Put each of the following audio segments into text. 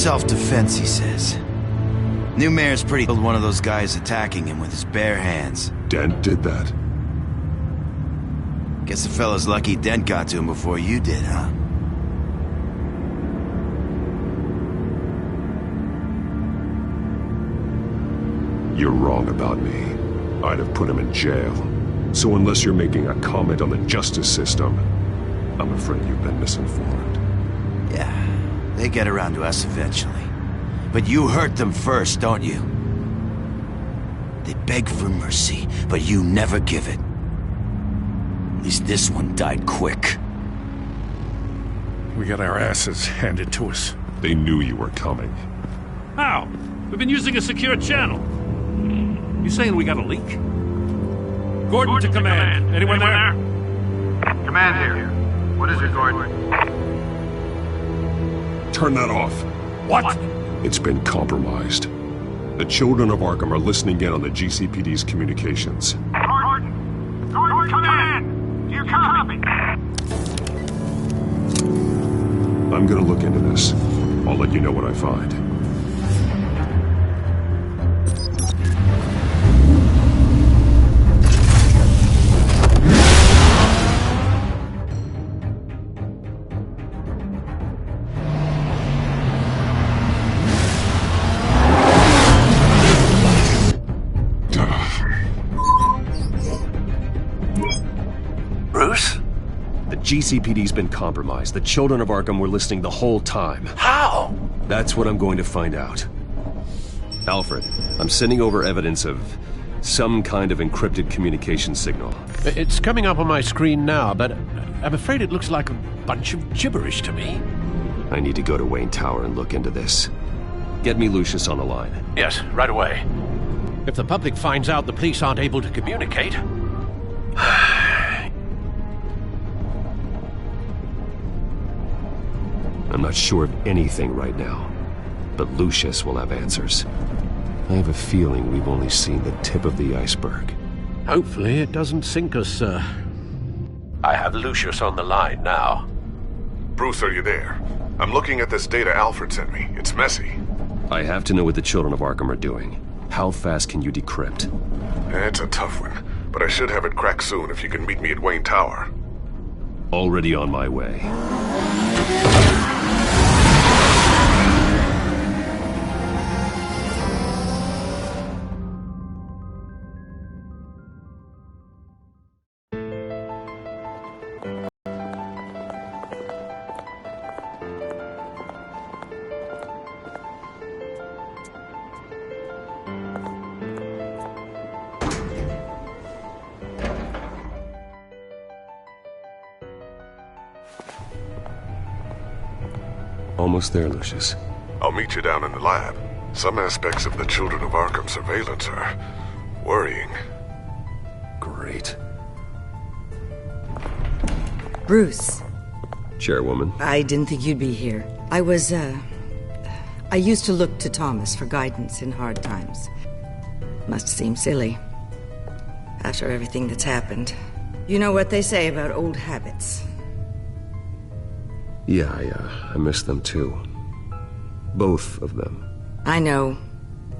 self-defense, he says. New mayor's pretty killed one of those guys attacking him with his bare hands. Dent did that? Guess the fella's lucky Dent got to him before you did, huh? You're wrong about me. I'd have put him in jail. So unless you're making a comment on the justice system, I'm afraid you've been misinformed. Yeah, they get around to us eventually. But you hurt them first, don't you? They beg for mercy, but you never give it. At least this one died quick. We got our asses handed to us. They knew you were coming. How? We've been using a secure channel. You saying we got a leak? Gordon to command. Anyone there? Command here. What is it, Gordon? Turn that off. What? It's been compromised. The children of Arkham are listening in on the GCPD's communications. Gordon! Gordon, command! Do you copy? I'm gonna look into this. I'll let you know what I find. Bruce? The GCPD's been compromised. The children of Arkham were listening the whole time. How? That's what I'm going to find out. Alfred, I'm sending over evidence of some kind of encrypted communication signal. It's coming up on my screen now, but I'm afraid it looks like a bunch of gibberish to me. I need to go to Wayne Tower and look into this. Get me Lucius on the line. Yes, right away. If the public finds out the police aren't able to communicate... I'm not sure of anything right now, but Lucius will have answers. I have a feeling we've only seen the tip of the iceberg. Hopefully it doesn't sink us, sir. I have Lucius on the line now. Bruce, are you there? I'm looking at this data Alfred sent me. It's messy. I have to know what the children of Arkham are doing. How fast can you decrypt? It's a tough one, but I should have it cracked soon if you can meet me at Wayne Tower. Already on my way. Almost there, Lucius. I'll meet you down in the lab. Some aspects of the Children of Arkham surveillance are worrying. Great. Bruce. Chairwoman. I didn't think you'd be here. I used to look to Thomas for guidance in hard times. Must seem silly. After everything that's happened. You know what they say about old habits. Yeah, I miss them too. Both of them. I know.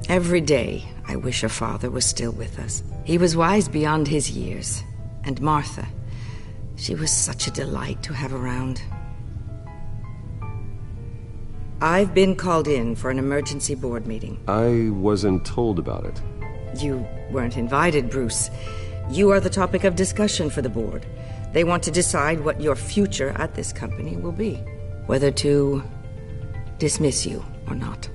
Every day, I wish her father was still with us. He was wise beyond his years. And Martha, she was such a delight to have around. I've been called in for an emergency board meeting. I wasn't told about it. You weren't invited, Bruce. You are the topic of discussion for the board. They want to decide what your future at this company will be. Whether to dismiss you or not.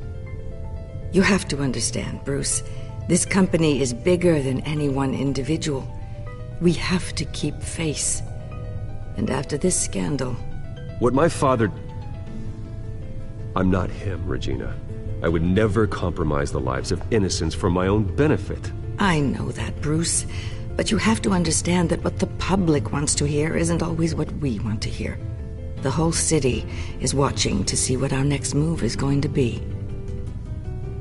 You have to understand, Bruce. This company is bigger than any one individual. We have to keep face. And after this scandal... What my father... I'm not him, Regina. I would never compromise the lives of innocents for my own benefit. I know that, Bruce. But you have to understand that what the public wants to hear isn't always what we want to hear. The whole city is watching to see what our next move is going to be.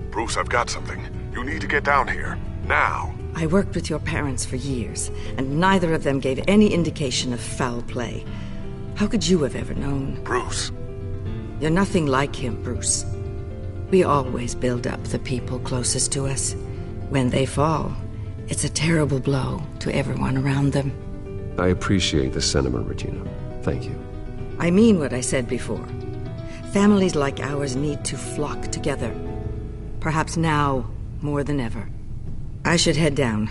Bruce, I've got something. You need to get down here. Now. I worked with your parents for years, and neither of them gave any indication of foul play. How could you have ever known? Bruce. You're nothing like him, Bruce. We always build up the people closest to us. When they fall, it's a terrible blow to everyone around them. I appreciate the sentiment, Regina. Thank you. I mean what I said before. Families like ours need to flock together. Perhaps now more than ever. I should head down.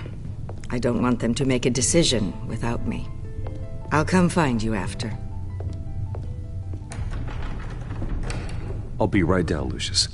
I don't want them to make a decision without me. I'll come find you after. I'll be right down, Lucius.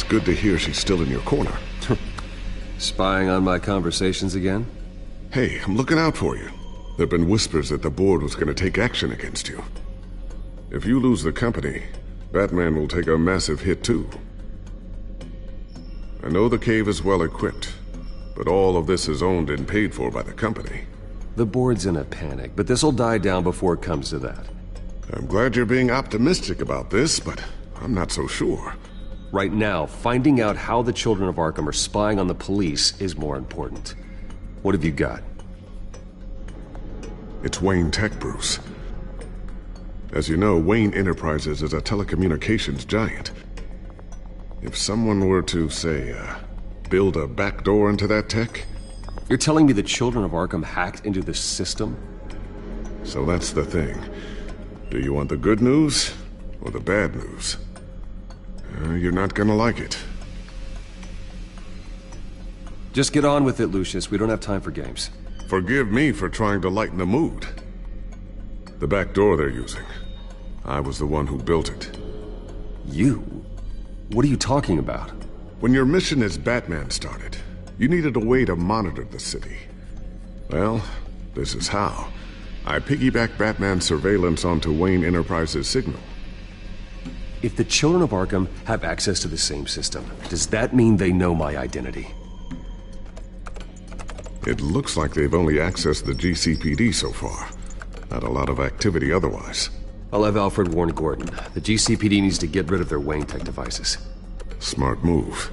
Good to hear she's still in your corner. Spying on my conversations again? Hey, I'm looking out for you. There've been whispers that the board was going to take action against you. If you lose the company, Batman will take a massive hit too. I know the cave is well equipped, but all of this is owned and paid for by the company. The board's in a panic, but this'll die down before it comes to that. I'm glad you're being optimistic about this, but I'm not so sure. Right now, finding out how the children of Arkham are spying on the police is more important. What have you got? It's Wayne Tech, Bruce. As you know, Wayne Enterprises is a telecommunications giant. If someone were to, say, build a backdoor into that tech... You're telling me the children of Arkham hacked into the system? So that's the thing. Do you want the good news or the bad news? You're not gonna like it. Just get on with it, Lucius. We don't have time for games. Forgive me for trying to lighten the mood. The back door they're using. I was the one who built it. You? What are you talking about? When your mission as Batman started, you needed a way to monitor the city. Well, this is how. I piggybacked Batman's surveillance onto Wayne Enterprises' signal. If the children of Arkham have access to the same system, does that mean they know my identity? It looks like they've only accessed the GCPD so far. Not a lot of activity otherwise. I'll have Alfred warn Gordon. The GCPD needs to get rid of their Wayne Tech devices. Smart move.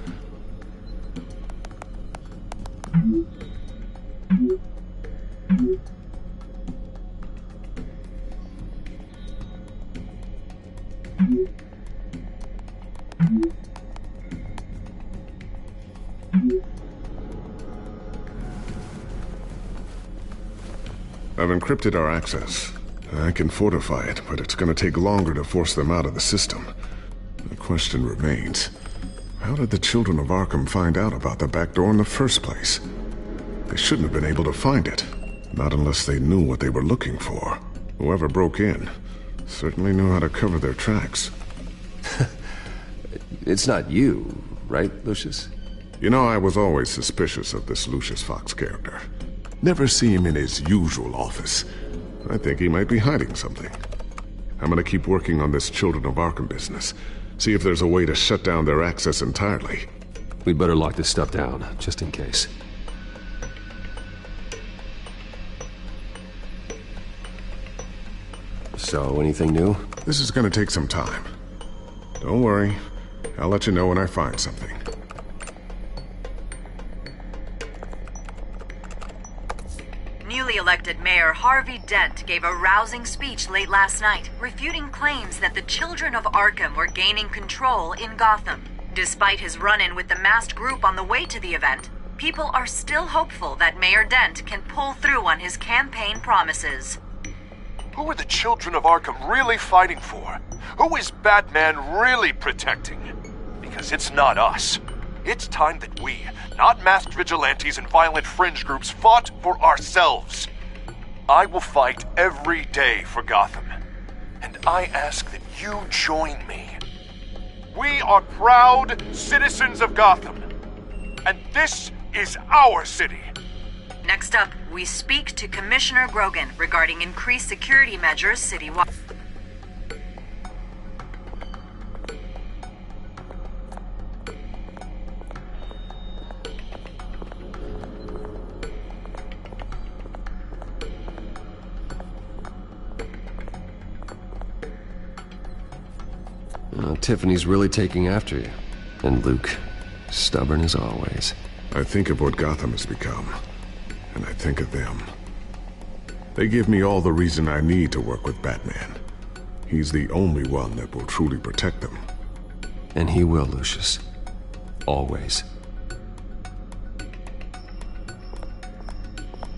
I've encrypted our access. I can fortify it, but it's going to take longer to force them out of the system. The question remains, how did the children of Arkham find out about the back door in the first place? They shouldn't have been able to find it. Not unless they knew what they were looking for. Whoever broke in certainly knew how to cover their tracks. It's not you, right, Lucius? You know, I was always suspicious of this Lucius Fox character. Never see him in his usual office. I think he might be hiding something. I'm gonna keep working on this Children of Arkham business. See if there's a way to shut down their access entirely. We'd better lock this stuff down, just in case. So, anything new? This is gonna take some time. Don't worry. I'll let you know when I find something. Newly elected Mayor Harvey Dent gave a rousing speech late last night, refuting claims that the children of Arkham were gaining control in Gotham. Despite his run-in with the masked group on the way to the event, people are still hopeful that Mayor Dent can pull through on his campaign promises. Who are the children of Arkham really fighting for? Who is Batman really protecting? Because it's not us. It's time that we, not masked vigilantes and violent fringe groups, fought for ourselves. I will fight every day for Gotham. And I ask that you join me. We are proud citizens of Gotham. And this is our city. Next up, we speak to Commissioner Grogan regarding increased security measures citywide. Tiffany's really taking after you. And Luke, stubborn as always. I think of what Gotham has become, and I think of them. They give me all the reason I need to work with Batman. He's the only one that will truly protect them. And he will, Lucius. Always.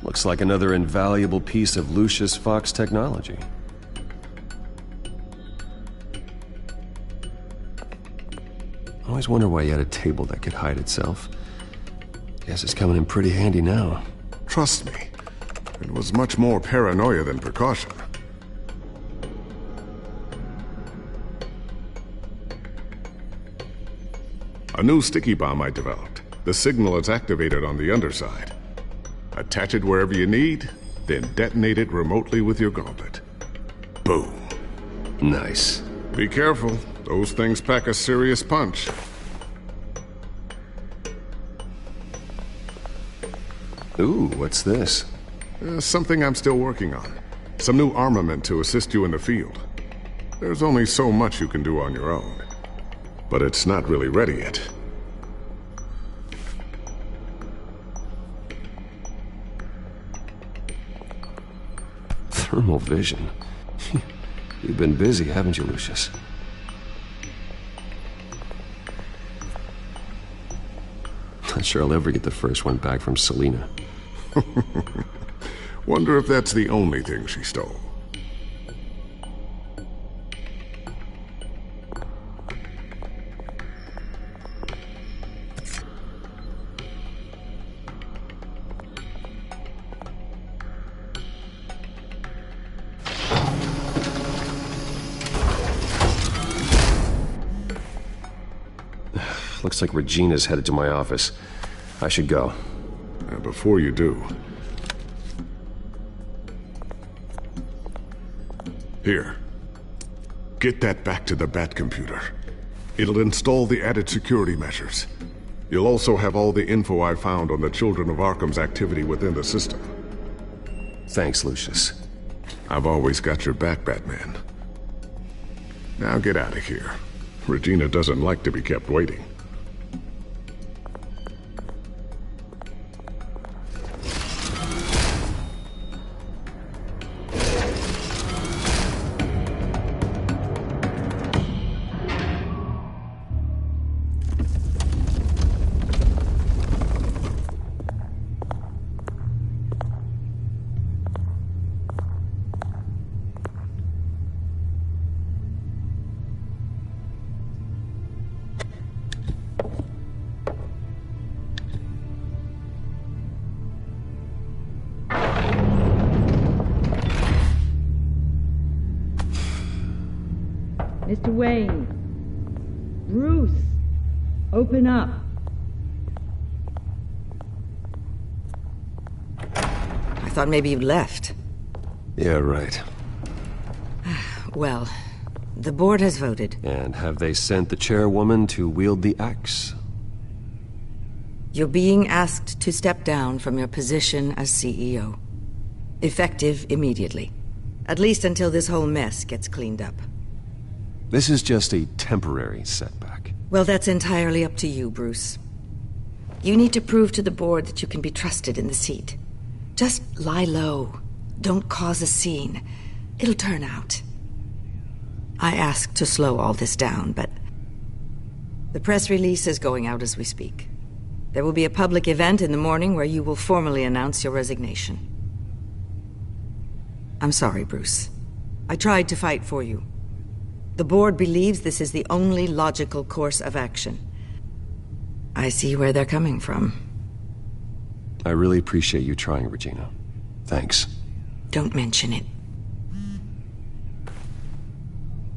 Looks like another invaluable piece of Lucius Fox technology. I always wonder why you had a table that could hide itself. Guess it's coming in pretty handy now. Trust me, it was much more paranoia than precaution. A new sticky bomb I developed. The signal is activated on the underside. Attach it wherever you need, then detonate it remotely with your gauntlet. Boom. Nice. Be careful. Those things pack a serious punch. Ooh, what's this? Something I'm still working on. Some new armament to assist you in the field. There's only so much you can do on your own. But it's not really ready yet. Thermal vision. You've been busy, haven't you, Lucius? Not sure I'll ever get the first one back from Selina. Wonder if that's the only thing she stole. Looks like Regina's headed to my office. I should go. Before you do... Here. Get that back to the Bat computer. It'll install the added security measures. You'll also have all the info I found on the Children of Arkham's activity within the system. Thanks, Lucius. I've always got your back, Batman. Now get out of here. Regina doesn't like to be kept waiting. Mr. Wayne. Bruce. Open up. I thought maybe you'd left. Yeah, right. Well, the board has voted. And have they sent the chairwoman to wield the axe? You're being asked to step down from your position as CEO. Effective immediately. At least until this whole mess gets cleaned up. This is just a temporary setback. Well, that's entirely up to you, Bruce. You need to prove to the board that you can be trusted in the seat. Just lie low. Don't cause a scene. It'll turn out. I asked to slow all this down, but... the press release is going out as we speak. There will be a public event in the morning where you will formally announce your resignation. I'm sorry, Bruce. I tried to fight for you. The board believes this is the only logical course of action. I see where they're coming from. I really appreciate you trying, Regina. Thanks. Don't mention it.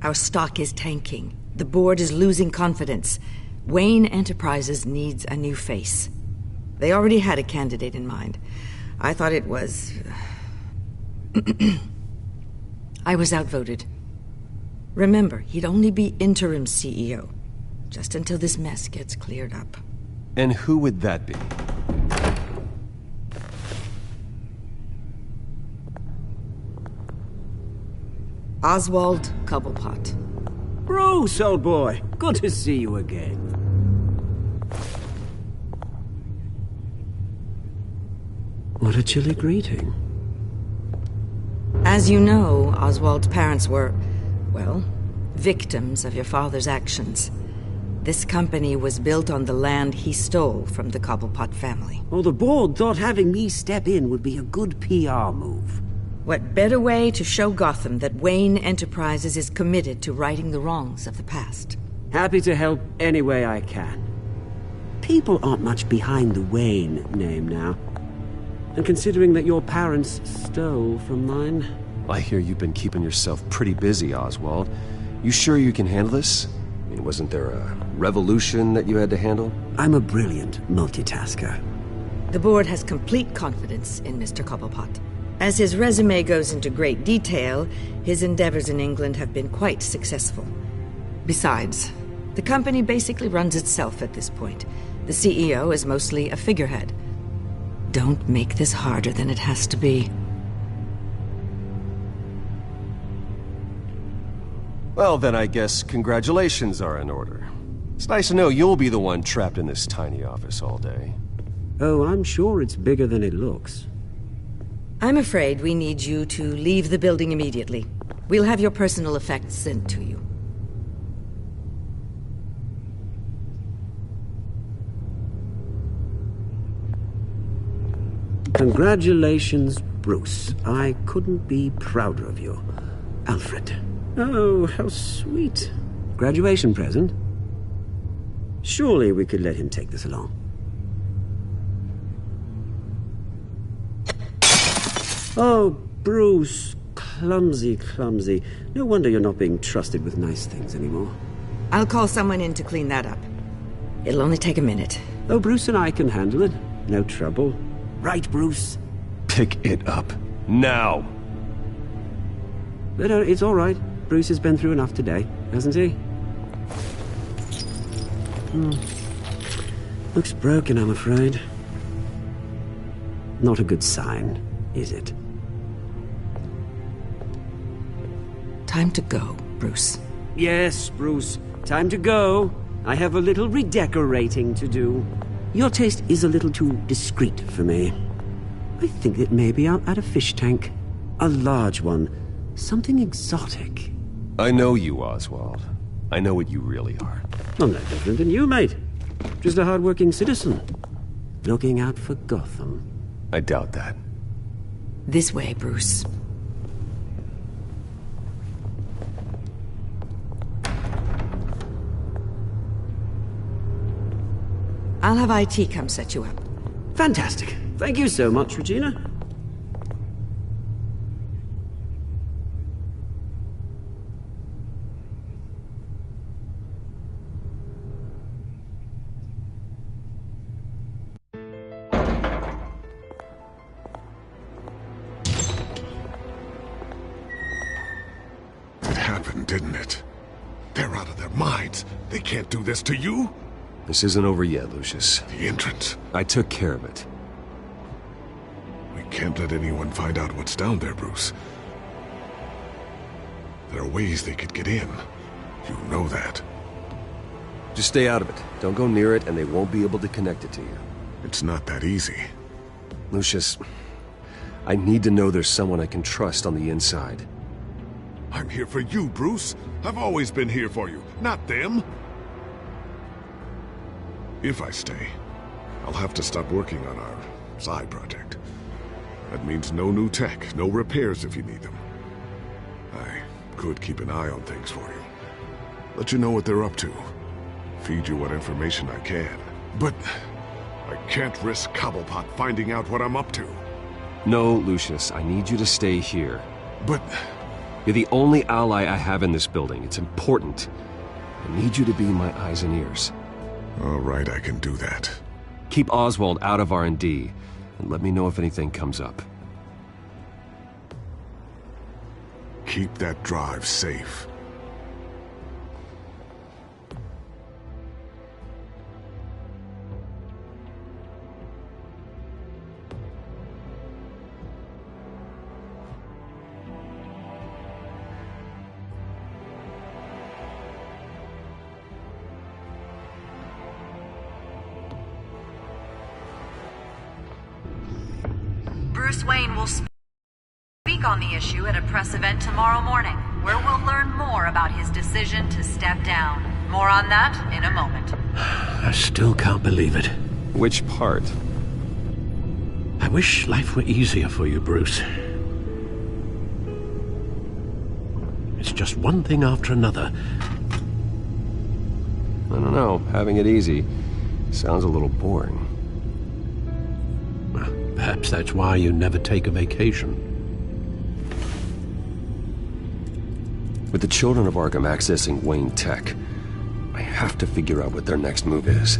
Our stock is tanking. The board is losing confidence. Wayne Enterprises needs a new face. They already had a candidate in mind. I thought it was... I was outvoted. Remember, he'd only be interim CEO, just until this mess gets cleared up. And who would that be? Oswald Cobblepot. Bruce, old boy. Good to see you again. What a chilly greeting. As you know, Oswald's parents were, well, victims of your father's actions. This company was built on the land he stole from the Cobblepot family. Well, the board thought having me step in would be a good PR move. What better way to show Gotham that Wayne Enterprises is committed to righting the wrongs of the past? Happy to help any way I can. People aren't much behind the Wayne name now. And considering that your parents stole from mine... I hear you've been keeping yourself pretty busy, Oswald. You sure you can handle this? I mean, wasn't there a revolution that you had to handle? I'm a brilliant multitasker. The board has complete confidence in Mr. Cobblepot. As his resume goes into great detail, his endeavors in England have been quite successful. Besides, the company basically runs itself at this point. The CEO is mostly a figurehead. Don't make this harder than it has to be. Well, then I guess congratulations are in order. It's nice to know you'll be the one trapped in this tiny office all day. Oh, I'm sure it's bigger than it looks. I'm afraid we need you to leave the building immediately. We'll have your personal effects sent to you. Congratulations, Bruce. I couldn't be prouder of you. Alfred. Oh, how sweet. Graduation present? Surely we could let him take this along. Oh, Bruce. Clumsy, clumsy. No wonder you're not being trusted with nice things anymore. I'll call someone in to clean that up. It'll only take a minute. Oh, Bruce and I can handle it. No trouble. Right, Bruce? Pick it up. Now! But it's all right. Bruce has been through enough today, hasn't he? Looks broken, I'm afraid. Not a good sign, is it? Time to go, Bruce. Yes, Bruce. Time to go. I have a little redecorating to do. Your taste is a little too discreet for me. I think that maybe I'll add a fish tank. A large one. Something exotic. I know you, Oswald. I know what you really are. I'm no different than you, mate. Just a hard-working citizen. Looking out for Gotham. I doubt that. This way, Bruce. I'll have IT come set you up. Fantastic. Thank you so much, Regina. It happened, didn't it? They're out of their minds. They can't do this to you. This isn't over yet, Lucius. The entrance. I took care of it. We can't let anyone find out what's down there, Bruce. There are ways they could get in. You know that. Just stay out of it. Don't go near it, and they won't be able to connect it to you. It's not that easy. Lucius, I need to know there's someone I can trust on the inside. I'm here for you, Bruce. I've always been here for you, not them. If I stay, I'll have to stop working on our side project. That means no new tech, no repairs if you need them. Could keep an eye on things for you. Let you know what they're up to. Feed you what information I can. But I can't risk Cobblepot finding out what I'm up to. No, Lucius, I need you to stay here. But... You're the only ally I have in this building. It's important. I need you to be my eyes and ears. All right, I can do that. Keep Oswald out of R&D, and let me know if anything comes up. Keep that drive safe. Bruce Wayne will speak on the issue at a press event tomorrow morning, where we'll learn more about his decision to step down. More on that in a moment. I still can't believe it. Which part? I wish life were easier for you, Bruce. It's just one thing after another. I don't know. Having it easy sounds a little boring. Perhaps that's why you never take a vacation. With the children of Arkham accessing Wayne Tech, I have to figure out what their next move is.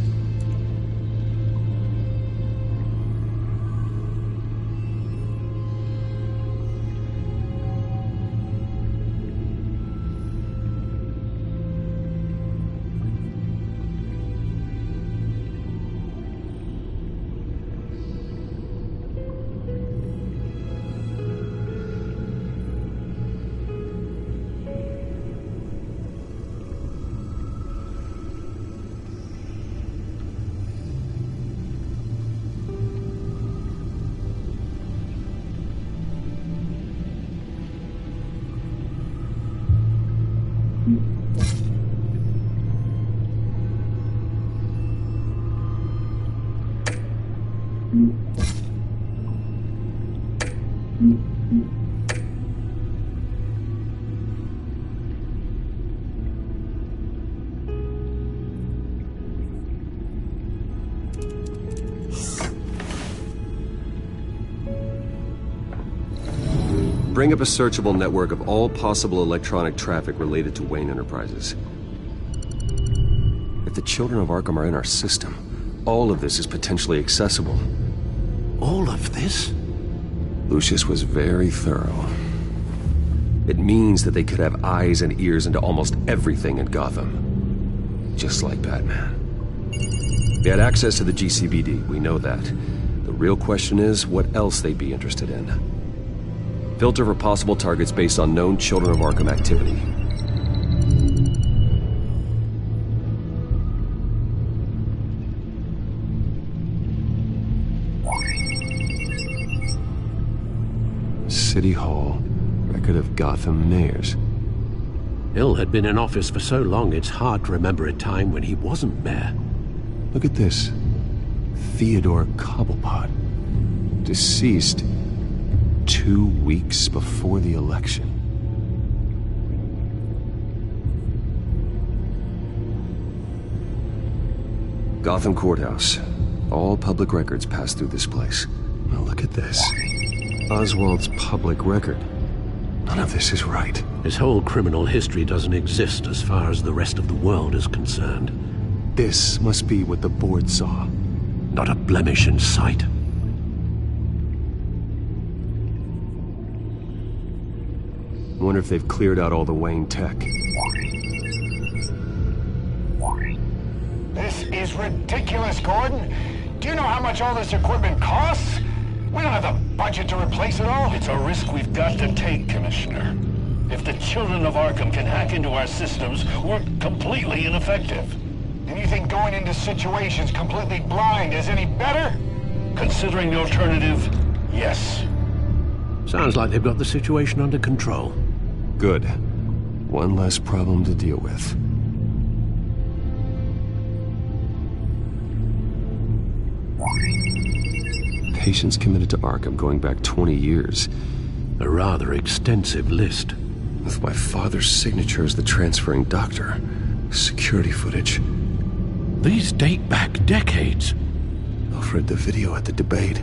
Bring up a searchable network of all possible electronic traffic related to Wayne Enterprises. If the children of Arkham are in our system, all of this is potentially accessible. All of this? Lucius was very thorough. It means that they could have eyes and ears into almost everything in Gotham. Just like Batman. They had access to the GCPD, we know that. The real question is, what else they'd be interested in. Filter for possible targets based on known Children of Arkham activity. City Hall. Record of Gotham mayors. Hill had been in office for so long, it's hard to remember a time when he wasn't mayor. Look at this. Theodore Cobblepot. Deceased 2 weeks before the election. Gotham Courthouse. All public records pass through this place. Now look at this. Oswald's public record. None of this is right. His whole criminal history doesn't exist as far as the rest of the world is concerned. This must be what the board saw. Not a blemish in sight. I wonder if they've cleared out all the Wayne tech. This is ridiculous, Gordon. Do you know how much all this equipment costs? We don't have the budget to replace it all. It's a risk we've got to take, Commissioner. If the children of Arkham can hack into our systems, we're completely ineffective. And you think going into situations completely blind is any better? Considering the alternative, yes. Sounds like they've got the situation under control. Good. One less problem to deal with. Patients committed to Arkham going back 20 years. A rather extensive list. With my father's signature as the transferring doctor. Security footage. These date back decades. I've read the video at the debate.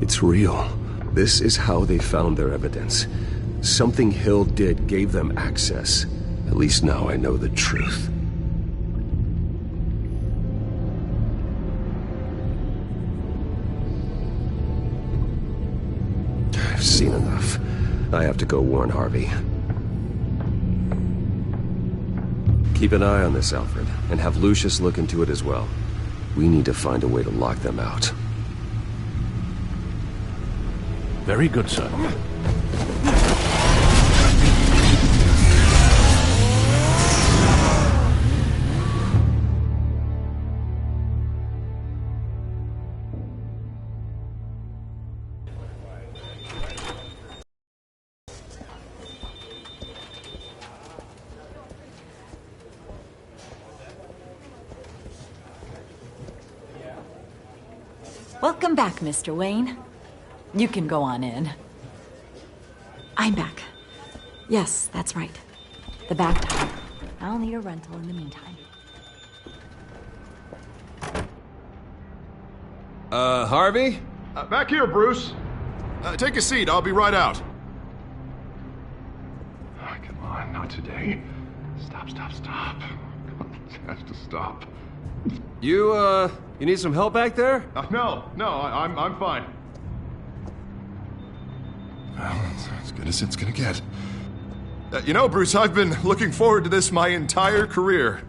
It's real. This is how they found their evidence. Something Hill did gave them access. At least now I know the truth. I've seen enough. I have to go warn Harvey. Keep an eye on this, Alfred, and have Lucius look into it as well. We need to find a way to lock them out. Very good, sir. Welcome back, Mr. Wayne. You can go on in. I'm back. Yes, that's right. The back tire. I'll need a rental in the meantime. Harvey? Back here, Bruce. Take a seat. I'll be right out. Oh, come on, not today. Stop. Come on, it has to stop. You need some help back there? No, I'm fine. Well, it's as good as it's gonna get. You know, Bruce, I've been looking forward to this my entire career.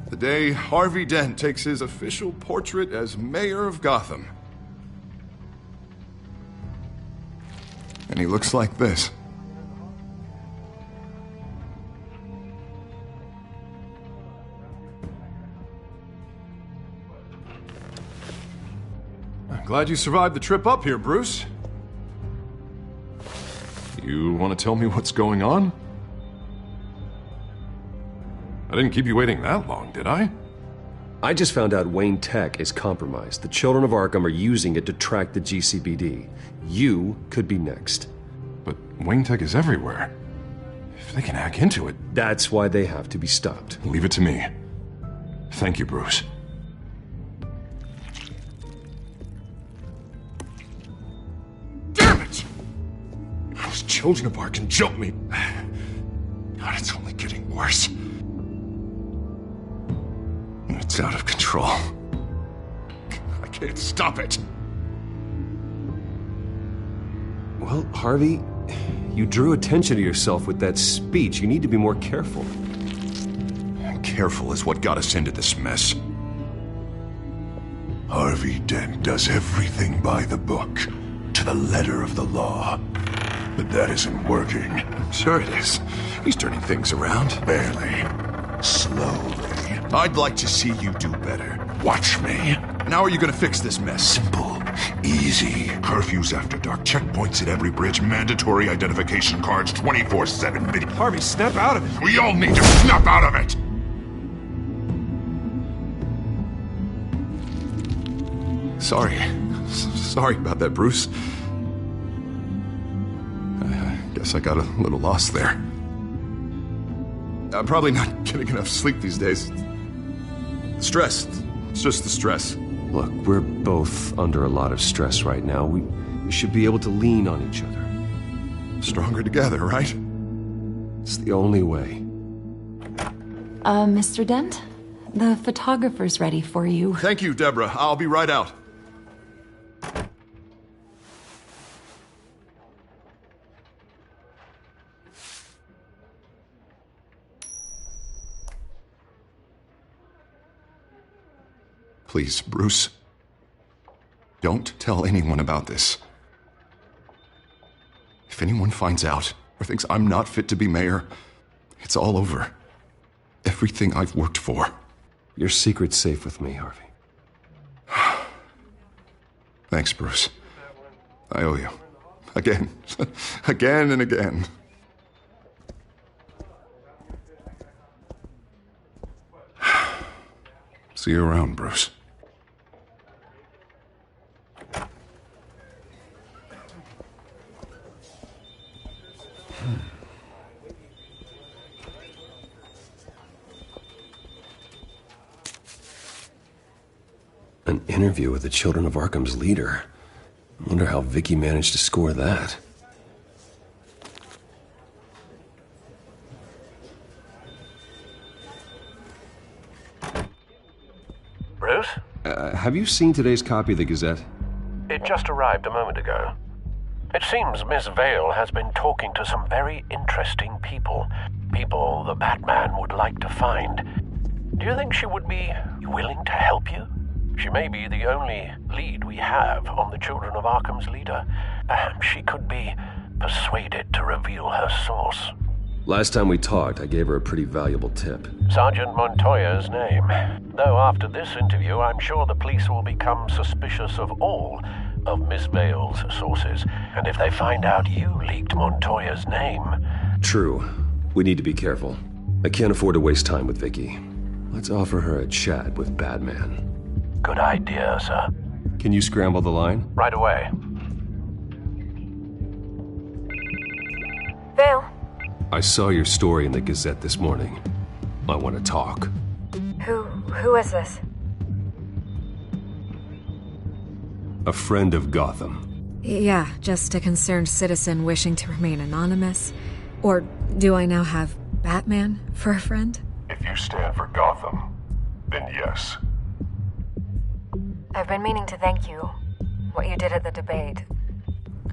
The day Harvey Dent takes his official portrait as mayor of Gotham. And he looks like this. I'm glad you survived the trip up here, Bruce. You want to tell me what's going on? I didn't keep you waiting that long, did I? I just found out Wayne Tech is compromised. The Children of Arkham are using it to track the GCPD. You could be next. But Wayne Tech is everywhere. If they can hack into it... That's why they have to be stopped. Leave it to me. Thank you, Bruce. Damn it! Those Children of Arkham jumped me. God, it's only getting worse. It's out of control. I can't stop it. Well, Harvey, you drew attention to yourself with that speech. You need to be more careful. Careful is what got us into this mess. Harvey Dent does everything by the book, to the letter of the law. But that isn't working. Sure it is. He's turning things around. Barely. Slowly. I'd like to see you do better. Watch me. And how are you gonna fix this mess? Simple. Easy. Curfews after dark. Checkpoints at every bridge. Mandatory identification cards 24/7 video. Harvey, snap out of it. We all need to snap out of it! Sorry about that, Bruce. I guess I got a little lost there. I'm probably not getting enough sleep these days. Stress. It's just the stress. Look, we're both under a lot of stress right now. We should be able to lean on each other. Stronger together, right? It's the only way. Mr. Dent? The photographer's ready for you. Thank you, Deborah. I'll be right out. Please, Bruce. Don't tell anyone about this. If anyone finds out or thinks I'm not fit to be mayor, it's all over. Everything I've worked for. Your secret's safe with me, Harvey. Thanks, Bruce. I owe you. Again. Again and again. See you around, Bruce. An interview with the Children of Arkham's leader. I wonder how Vicky managed to score that. Bruce? Have you seen today's copy of the Gazette? It just arrived a moment ago. It seems Miss Vale has been talking to some very interesting people. People the Batman would like to find. Do you think she would be willing to help you? She may be the only lead we have on the Children of Arkham's leader. Perhaps she could be persuaded to reveal her source. Last time we talked, I gave her a pretty valuable tip. Sergeant Montoya's name. Though after this interview, I'm sure the police will become suspicious of all of Miss Vale's sources. And if they find out you leaked Montoya's name... True. We need to be careful. I can't afford to waste time with Vicky. Let's offer her a chat with Batman. Good idea, sir. Can you scramble the line? Right away. Vale. I saw your story in the Gazette this morning. I want to talk. Who is this? A friend of Gotham. Yeah, just a concerned citizen wishing to remain anonymous. Or do I now have Batman for a friend? If you stand for Gotham, then yes. I've been meaning to thank you. What you did at the debate.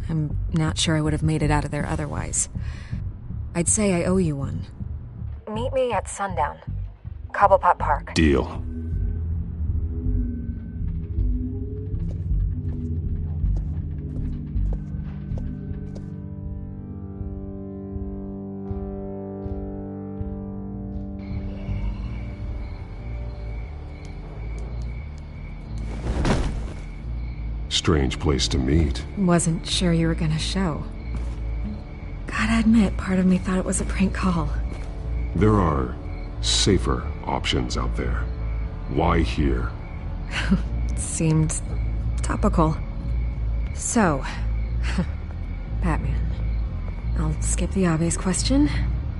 I'm not sure I would have made it out of there otherwise. I'd say I owe you one. Meet me at sundown. Cobblepot Park. Deal. Strange place to meet. Wasn't sure you were gonna show. Gotta admit, part of me thought it was a prank call. There are safer options out there. Why here? Seemed topical. So, Batman. I'll skip the obvious question.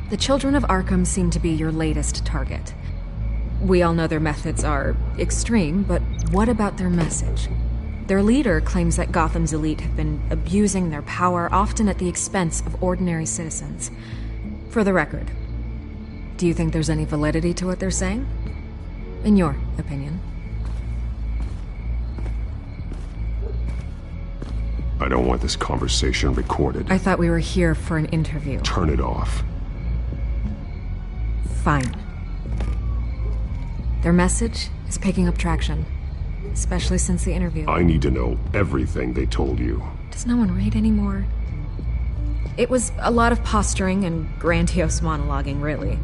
The Children of Arkham seem to be your latest target. We all know their methods are extreme, but what about their message? Their leader claims that Gotham's elite have been abusing their power, often at the expense of ordinary citizens. For the record, do you think there's any validity to what they're saying? In your opinion? I don't want this conversation recorded. I thought we were here for an interview. Turn it off. Fine. Their message is picking up traction. Especially since the interview. I need to know everything they told you. Does no one read anymore? It was a lot of posturing and grandiose monologuing, really.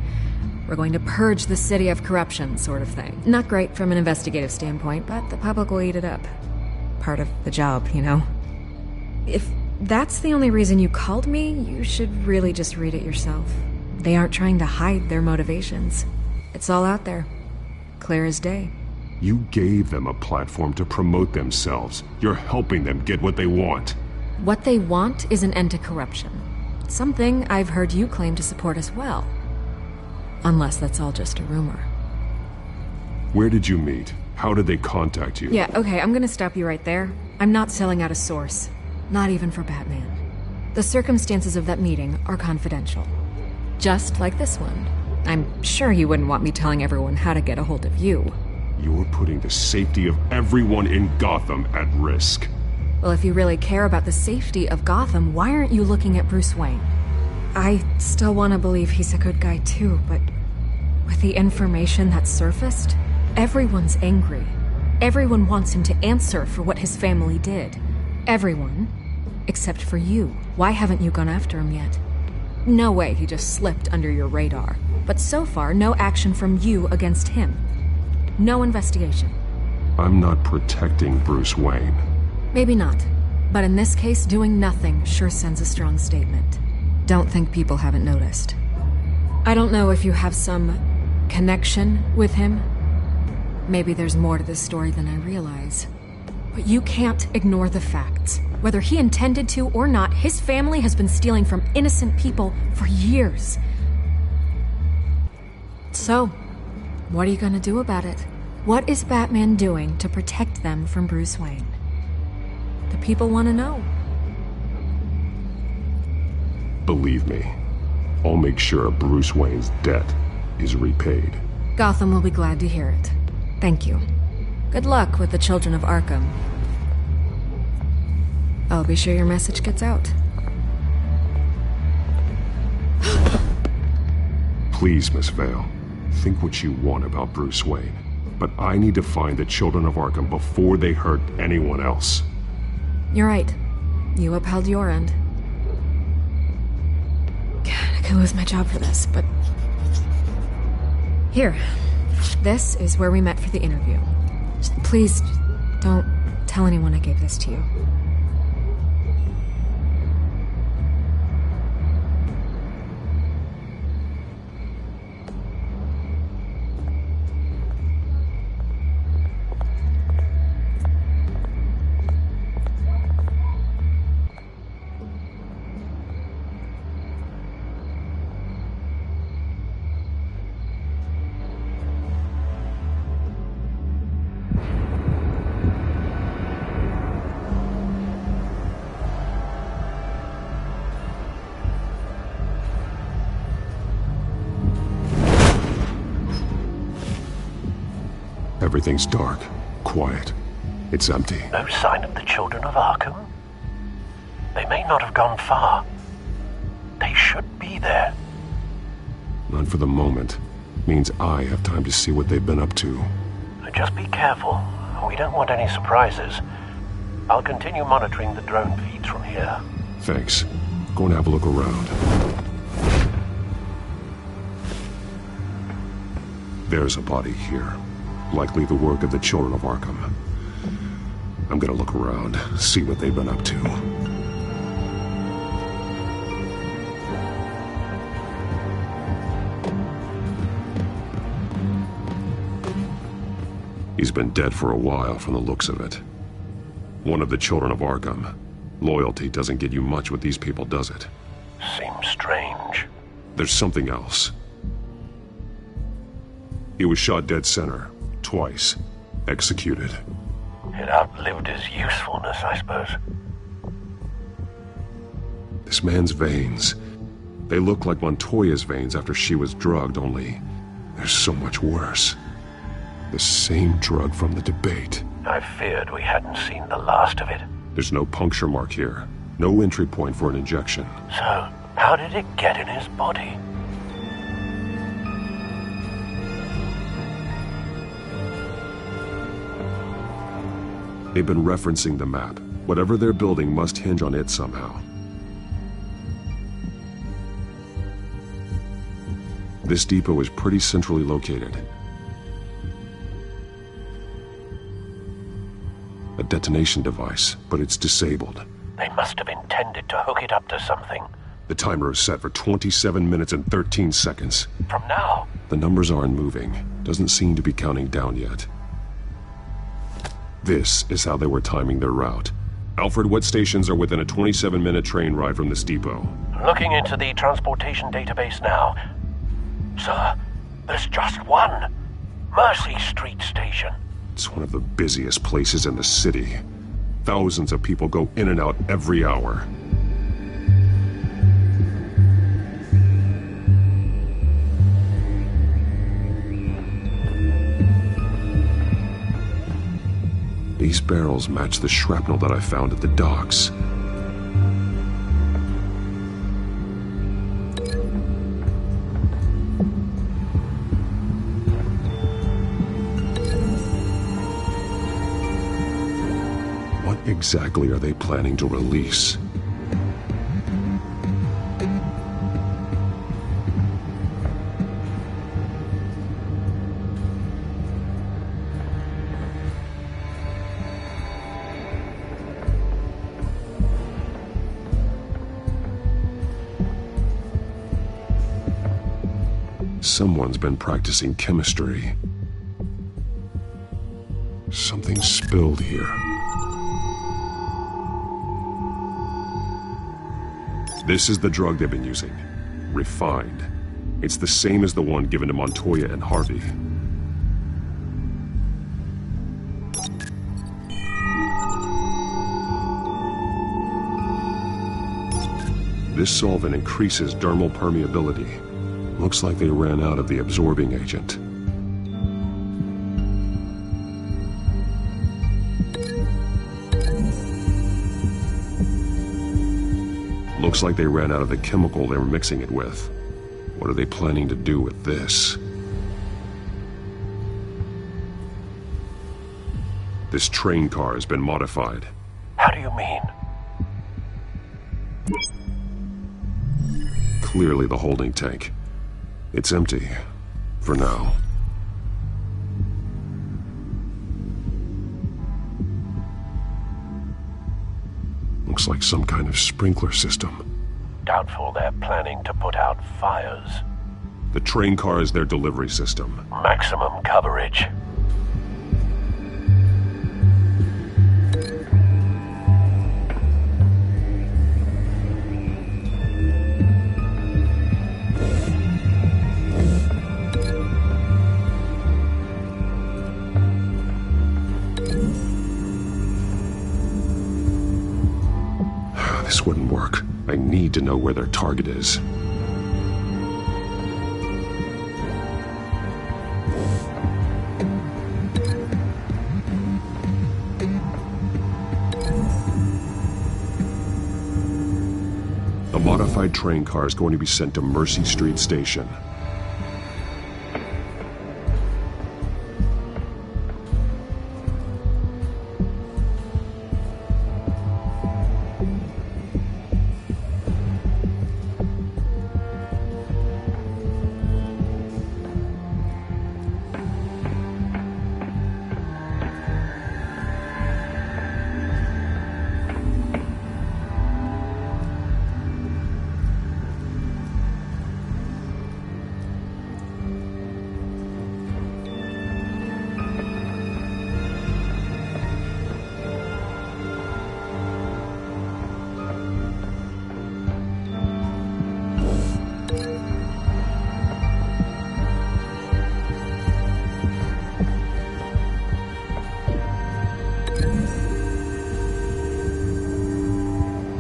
We're going to purge the city of corruption, sort of thing. Not great from an investigative standpoint, but the public will eat it up. Part of the job, you know? If that's the only reason you called me, you should really just read it yourself. They aren't trying to hide their motivations. It's all out there. Clear as day. You gave them a platform to promote themselves. You're helping them get what they want. What they want is an end to corruption. Something I've heard you claim to support as well. Unless that's all just a rumor. Where did you meet? How did they contact you? Yeah, okay, I'm gonna stop you right there. I'm not selling out a source. Not even for Batman. The circumstances of that meeting are confidential. Just like this one. I'm sure you wouldn't want me telling everyone how to get a hold of you. You're putting the safety of everyone in Gotham at risk. Well, if you really care about the safety of Gotham, why aren't you looking at Bruce Wayne? I still want to believe he's a good guy too, but with the information that surfaced, everyone's angry. Everyone wants him to answer for what his family did. Everyone, except for you. Why haven't you gone after him yet? No way he just slipped under your radar. But so far, no action from you against him. No investigation. I'm not protecting Bruce Wayne. Maybe not. But in this case, doing nothing sure sends a strong statement. Don't think people haven't noticed. I don't know if you have some connection with him. Maybe there's more to this story than I realize. But you can't ignore the facts. Whether he intended to or not, his family has been stealing from innocent people for years. So, what are you gonna do about it? What is Batman doing to protect them from Bruce Wayne? The people want to know. Believe me, I'll make sure Bruce Wayne's debt is repaid. Gotham will be glad to hear it. Thank you. Good luck with the Children of Arkham. I'll be sure your message gets out. Please, Miss Vale, think what you want about Bruce Wayne. But I need to find the Children of Arkham before they hurt anyone else. You're right. You upheld your end. God, I could lose my job for this, but... Here. This is where we met for the interview. Please, don't tell anyone I gave this to you. Everything's dark, quiet. It's empty. No sign of the Children of Arkham? They may not have gone far. They should be there. None for the moment. Means I have time to see what they've been up to. Just be careful. We don't want any surprises. I'll continue monitoring the drone feeds from here. Thanks. Go and have a look around. There's a body here. Likely the work of the Children of Arkham. I'm gonna look around, see what they've been up to. He's been dead for a while from the looks of it. One of the Children of Arkham. Loyalty doesn't get you much with these people, does it? Seems strange. There's something else. He was shot dead center. Twice. Executed. It outlived his usefulness, I suppose. This man's veins. They look like Montoya's veins after she was drugged, only they're so much worse. The same drug from the debate. I feared we hadn't seen the last of it. There's no puncture mark here. No entry point for an injection. So, how did it get in his body? They've been referencing the map. Whatever they're building must hinge on it somehow. This depot is pretty centrally located. A detonation device, but it's disabled. They must have intended to hook it up to something. The timer is set for 27 minutes and 13 seconds. From now? The numbers aren't moving. Doesn't seem to be counting down yet. This is how they were timing their route. Alfred, what stations are within a 27-minute train ride from this depot? Looking into the transportation database now. Sir, there's just one. Mercy Street Station. It's one of the busiest places in the city. Thousands of people go in and out every hour. These barrels match the shrapnel that I found at the docks. What exactly are they planning to release? Someone's been practicing chemistry. Something spilled here. This is the drug they've been using. Refined. It's the same as the one given to Montoya and Harvey. This solvent increases dermal permeability. Looks like they ran out of the absorbing agent. Looks like they ran out of the chemical they were mixing it with. What are they planning to do with this? This train car has been modified. How do you mean? Clearly the holding tank. It's empty. For now. Looks like some kind of sprinkler system. Doubtful they're planning to put out fires. The train car is their delivery system. Maximum coverage. This wouldn't work. I need to know where their target is. The modified train car is going to be sent to Mercy Street Station.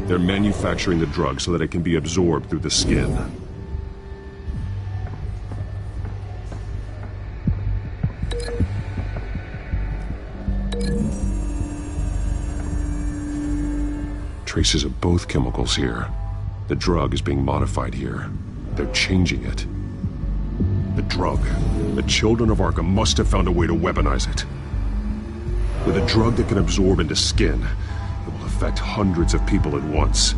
They're manufacturing the drug so that it can be absorbed through the skin. Traces of both chemicals here. The drug is being modified here. They're changing it. The drug. The children of Arkham must have found a way to weaponize it. With a drug that can absorb into skin, it will affect hundreds of people at once.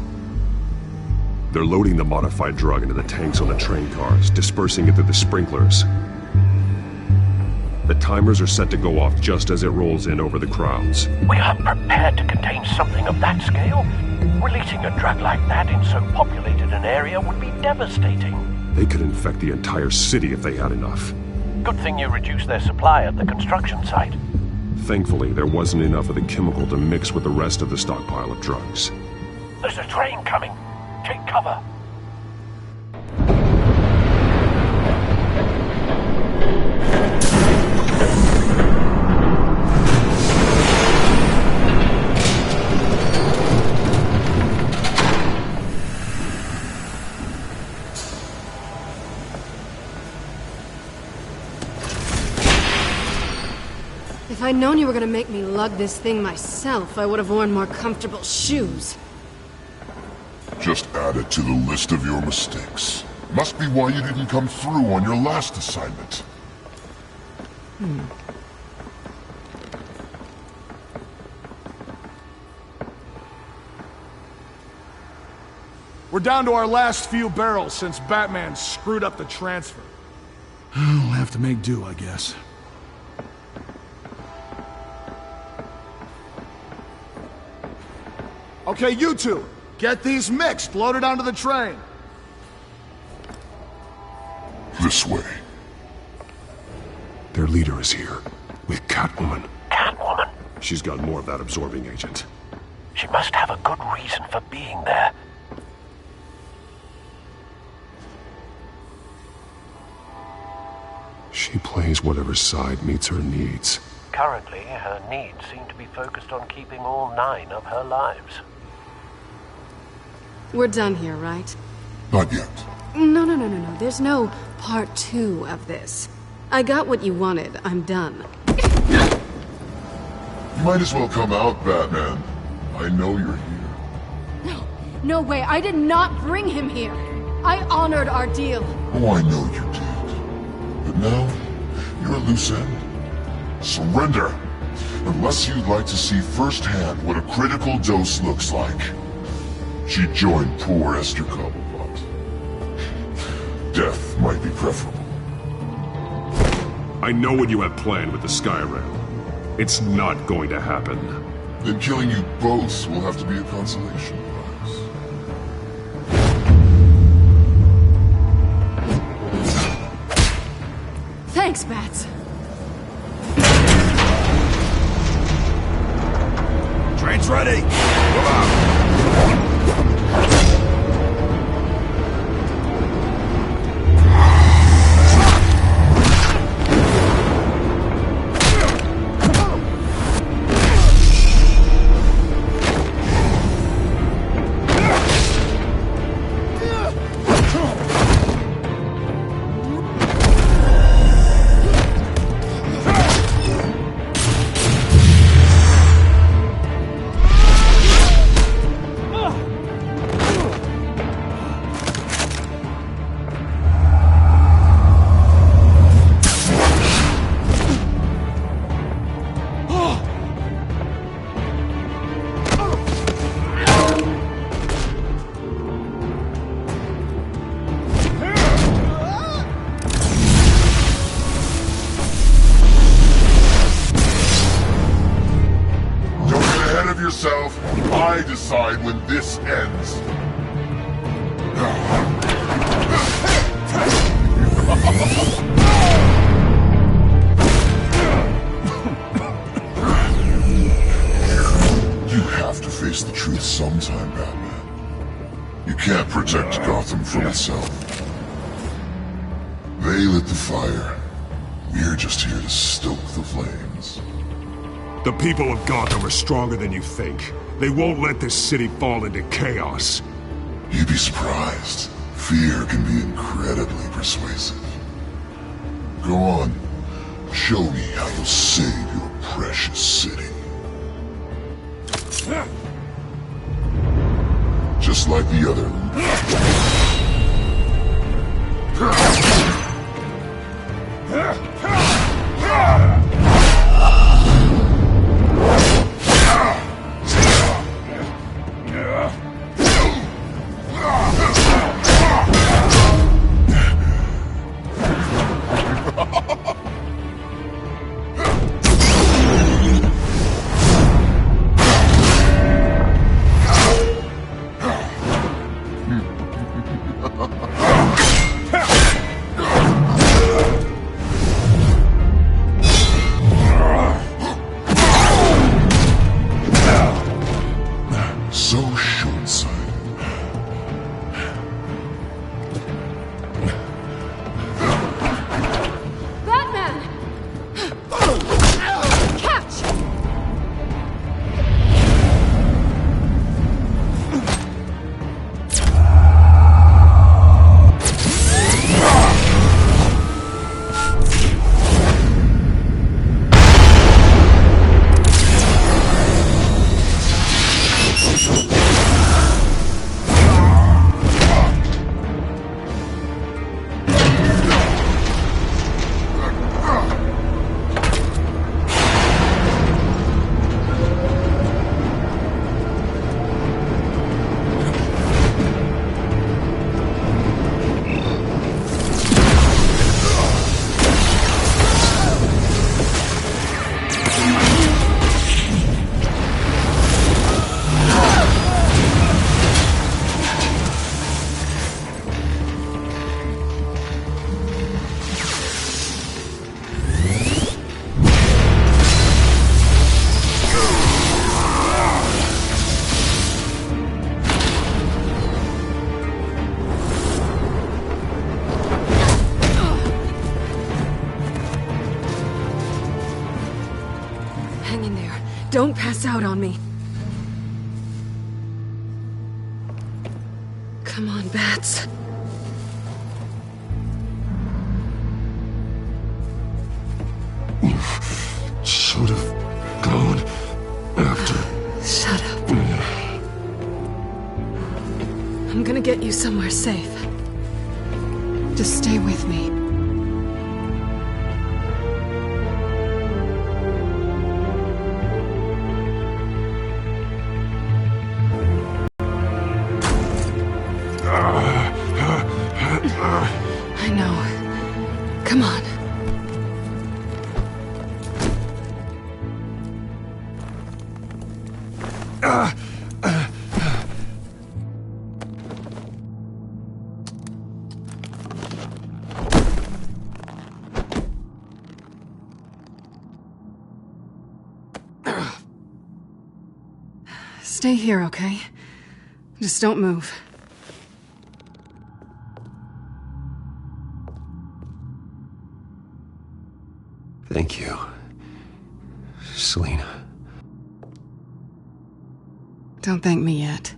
They're loading the modified drug into the tanks on the train cars, dispersing it through the sprinklers. The timers are set to go off just as it rolls in over the crowds. We aren't prepared to contain something of that scale. Releasing a drug like that in so populated an area would be devastating. They could infect the entire city if they had enough. Good thing you reduced their supply at the construction site. Thankfully, there wasn't enough of the chemical to mix with the rest of the stockpile of drugs. There's a train coming. Take cover. If I'd known you were gonna make me lug this thing myself, I would have worn more comfortable shoes. Just add it to the list of your mistakes. Must be why you didn't come through on your last assignment. We're down to our last few barrels since Batman screwed up the transfer. We'll have to make do, I guess. Okay, you two, get these mixed, loaded onto the train. This way. Their leader is here, with Catwoman. Catwoman? She's got more of that absorbing agent. She must have a good reason for being there. She plays whatever side meets her needs. Currently, her needs seem to be focused on keeping all 9 of her lives. We're done here, right? Not yet. No. There's no part 2 of this. I got what you wanted. I'm done. You might as well come out, Batman. I know you're here. No way. I did not bring him here. I honored our deal. Oh, I know you did. But now, you're a loose end. Surrender! Unless you'd like to see firsthand what a critical dose looks like. She joined poor Esther Cobblepot. Death might be preferable. I know what you have planned with the Skyrail. It's not going to happen. Then killing you both will have to be a consolation prize. Thanks, Bats. Train's ready! Come on! I decide when this ends. You have to face the truth sometime, Batman. You can't protect Gotham from itself. They lit the fire. We're just here to stoke the flames. The people of Gotham are stronger than you think. They won't let this city fall into chaos. You'd be surprised. Fear can be incredibly persuasive. Go on. Show me how you'll save your precious city. Just like the other. Hang in there. Don't pass out on me. Come on, Bats. You should have gone after... Shut up. I'm gonna get you somewhere safe. Just stay with me. I know. Come on. Stay here, okay? Just don't move. Thank you, Selina. Don't thank me yet.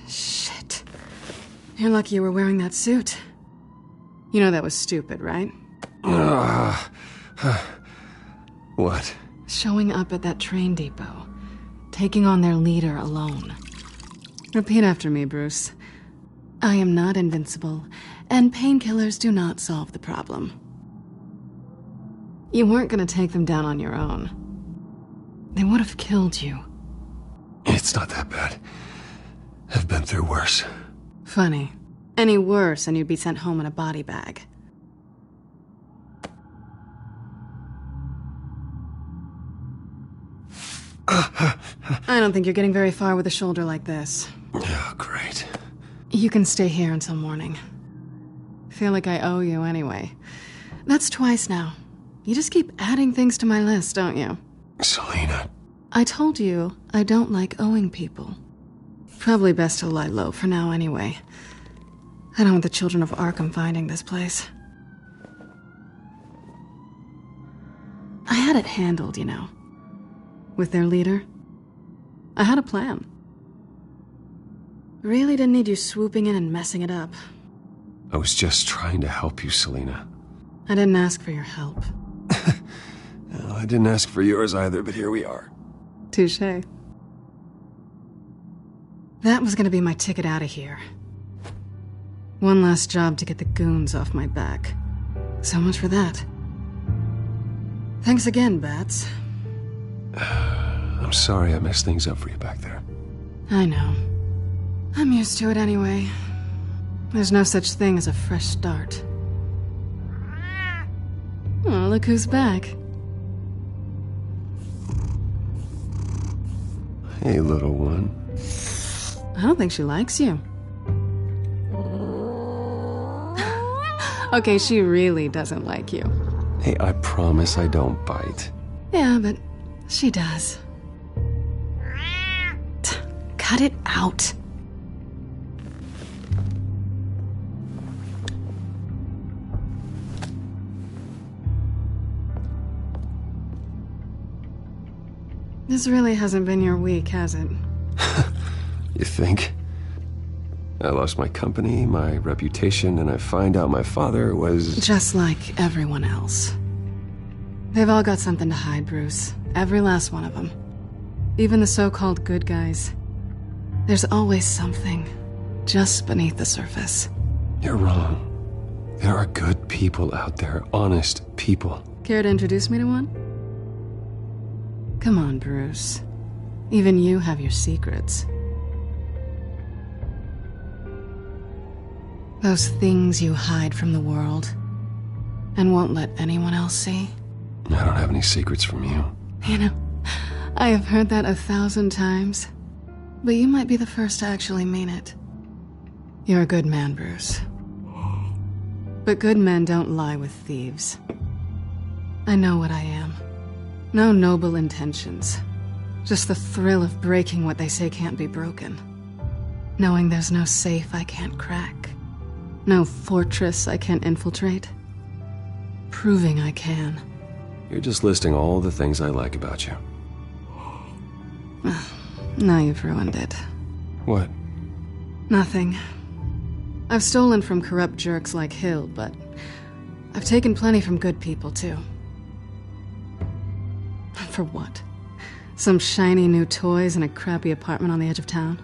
Shit. You're lucky you were wearing that suit. You know that was stupid, right? What? Showing up at that train depot. Taking on their leader alone. Repeat after me, Bruce. I am not invincible, and painkillers do not solve the problem. You weren't gonna take them down on your own. They would have killed you. It's not that bad. I've been through worse. Funny. Any worse and you'd be sent home in a body bag. I don't think you're getting very far with a shoulder like this. Oh, great. You can stay here until morning. Feel like I owe you anyway. That's twice now. You just keep adding things to my list, don't you? Selina. I told you I don't like owing people. Probably best to lie low for now anyway. I don't want the children of Arkham finding this place. I had it handled, you know. With their leader. I had a plan. Really didn't need you swooping in and messing it up. I was just trying to help you, Selina. I didn't ask for your help. Well, I didn't ask for yours either, but here we are. Touché. That was gonna be my ticket out of here. One last job to get the goons off my back. So much for that. Thanks again, Bats. I'm sorry I messed things up for you back there. I know. I'm used to it anyway. There's no such thing as a fresh start. Oh, look who's back. Hey, little one. I don't think she likes you. Okay, she really doesn't like you. Hey, I promise I don't bite. Yeah, but she does. Cut it out. This really hasn't been your week, has it? You think? I lost my company, my reputation, and I find out my father was... Just like everyone else. They've all got something to hide, Bruce. Every last one of them. Even the so-called good guys. There's always something just beneath the surface. You're wrong. There are good people out there, honest people. Care to introduce me to one? Come on, Bruce. Even you have your secrets. Those things you hide from the world and won't let anyone else see. I don't have any secrets from you. You know, I have heard that 1,000 times, but you might be the first to actually mean it. You're a good man, Bruce. But good men don't lie with thieves. I know what I am. No noble intentions. Just the thrill of breaking what they say can't be broken. Knowing there's no safe I can't crack. No fortress I can't infiltrate. Proving I can. You're just listing all the things I like about you. Now you've ruined it. What? Nothing. I've stolen from corrupt jerks like Hill, but I've taken plenty from good people, too. For what? Some shiny new toys and a crappy apartment on the edge of town?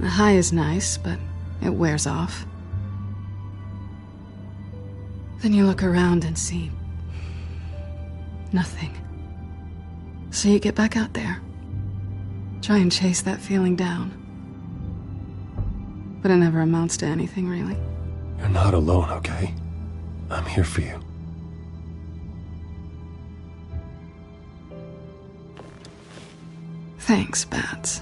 The high is nice, but it wears off. Then you look around and see nothing. So you get back out there. Try and chase that feeling down. But it never amounts to anything, really. You're not alone, okay? I'm here for you. Thanks, Bats.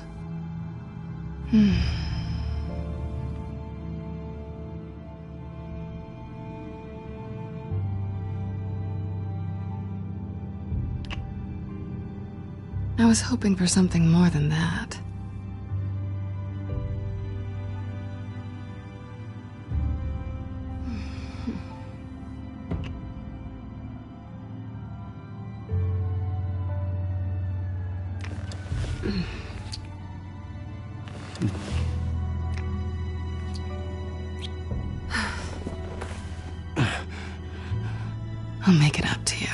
I was hoping for something more than that. I'll make it up to you.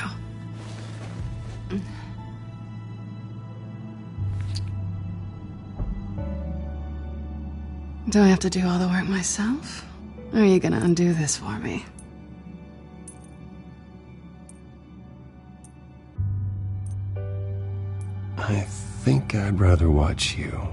Do I have to do all the work myself? Or are you gonna undo this for me? I think I'd rather watch you.